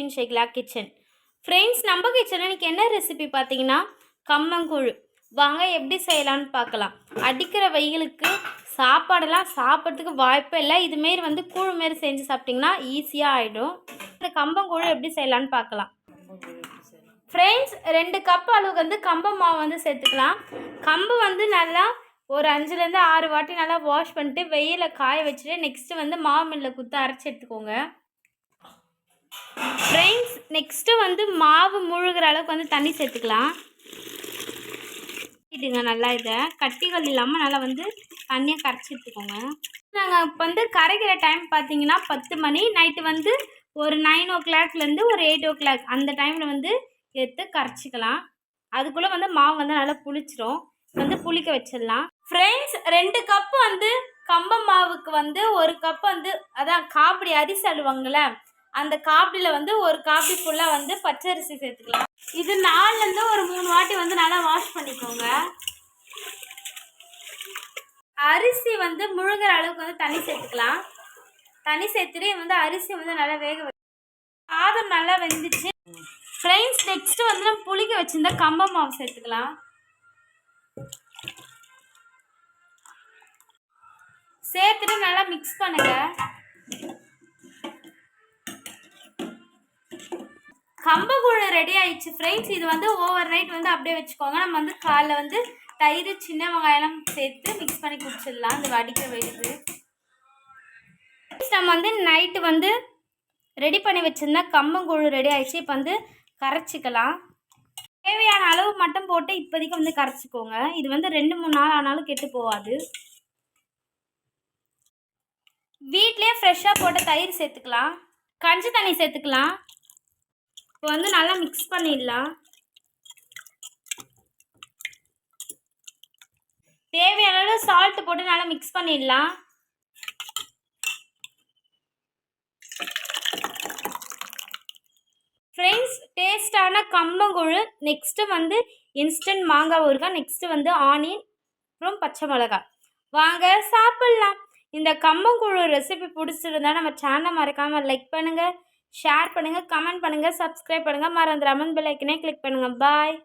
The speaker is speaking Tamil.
இன் ஷெகிலா கிச்சன். ஃப்ரெண்ட்ஸ், நம்ம கிச்சனில் இன்றைக்கி என்ன ரெசிபி பார்த்தீங்கன்னா கம்மங்கூழ். வாங்க எப்படி செய்யலான்னு பார்க்கலாம். அடிக்கிற வெயிலுக்கு சாப்பாடெல்லாம் சாப்பிட்றதுக்கு வாய்ப்பே இல்லை. இதுமாரி வந்து கூழ் மாரி செஞ்சு சாப்பிட்டிங்கன்னா ஈஸியாக ஆகிடும். இந்த கம்பங்கூழ் எப்படி செய்யலான்னு பார்க்கலாம். ஃப்ரெண்ட்ஸ், 2 கப் அளவுக்கு வந்து கம்பு மாவு வந்து சேர்த்துக்கலாம். கம்பு வந்து நல்லா ஒரு 5லேருந்து 6 வாட்டி நல்லா வாஷ் பண்ணிட்டு வெயிலில் காய வச்சுட்டு நெக்ஸ்ட்டு வந்து மாவு மில்லில் குத்து அரைச்சி எடுத்துக்கோங்க. ஃப்ரெண்ட்ஸ், நெக்ஸ்ட்டு வந்து மாவு முழுகிற அளவுக்கு வந்து தண்ணி சேர்த்துக்கலாம். இதுங்க நல்லா இதை கட்டிகள் இல்லாமல் நல்லா வந்து தண்ணியை கரைச்சி எடுத்துக்கோங்க. நாங்கள் இப்போ வந்து கரைக்கிற டைம் பார்த்தீங்கன்னா 10 மணி. நைட்டு வந்து ஒரு 9 o'clockலேருந்து ஒரு 8 o'clock அந்த டைமில் வந்து எடுத்து கரைச்சிக்கலாம். அதுக்குள்ளே வந்து மாவு வந்து நல்லா புளிச்சிடும். வந்து புளிக்க வச்சிடலாம். ஃப்ரெண்ட்ஸ், 2 கப்பு வந்து கம்ப மாவுக்கு வந்து 1 கப் வந்து அதான் காப்பிடி அரிசி அழுவாங்கள்ல, அந்த காப்பிடியில் வந்து 1 காப்பி ஃபுல்லாக வந்து பச்சரிசி சேர்த்துக்கலாம். இது 4லேருந்து ஒரு 3 வாட்டி வந்து நல்லா வாஷ் பண்ணிக்கோங்க. அரிசி வந்து முழுகிற அளவுக்கு வந்து தண்ணி சேர்த்துக்கலாம். தண்ணி சேர்த்துட்டு வந்து அரிசி வந்து நல்லா வேக சாதம் நல்லா வெந்துச்சு. ஃப்ரெண்ட்ஸ், நெக்ஸ்ட்டு வந்து நம்ம புளிக்க வச்சுருந்தா கம்ப மாவு சேர்த்துக்கலாம். சேர்த்துட்டு நல்லா மிக்ஸ் பண்ணுங்க. கம்பங்கூழ் ரெடி ஆயிடுச்சு. ஃப்ரெண்ட்ஸ், இது வந்து ஓவர் நைட் வந்து அப்படியே வச்சுக்கோங்க. நம்ம வந்து காலைல வந்து தயிர் சின்ன வெங்காயம் சேர்த்து மிக்ஸ் பண்ணி குடிச்சிடலாம். இந்த வடிக்க வைத்து நம்ம வந்து நைட்டு வந்து ரெடி பண்ணி வச்சுருந்தா கம்பங்கூழ் ரெடி ஆயிடுச்சு. இப்போ வந்து கரைச்சிக்கலாம். தேவையான அளவு மட்டும் போட்டு இப்போதைக்கு வந்து கரைச்சிக்கோங்க. இது வந்து 2-3 நாள் ஆனாலும் கெட்டு போகாது. வீட்லேயே ஃப்ரெஷ்ஷாக போட்ட தயிர் சேர்த்துக்கலாம். கஞ்சி தண்ணி சேர்த்துக்கலாம். இப்போ வந்து நல்லா மிக்ஸ் பண்ணிடலாம். தேவையான அளவு சால்ட் போட்டு நல்லா மிக்ஸ் பண்ணிடலாம். ஃப்ரெண்ட்ஸ், டேஸ்டான கம்பங்கூழ். நெக்ஸ்ட்டு வந்து இன்ஸ்டன்ட் மாங்காய் ஊறுகாய். நெக்ஸ்ட்டு வந்து ஆனியன், அப்புறம் பச்சை மிளகாய். வாங்க சாப்பிட்லாம். இந்த கம்பங்கூழ் ரெசிபி பிடிச்சிருந்தா நம்ம சேனலை மறக்காமல் லைக் பண்ணுங்கள், ஷேர் பண்ணுங்கள், கமெண்ட் பண்ணுங்கள், சப்ஸ்கிரைப் பண்ணுங்கள். மறந்துடாமல் பெல் ஐக்கனே கிளிக் பண்ணுங்கள். பாய்.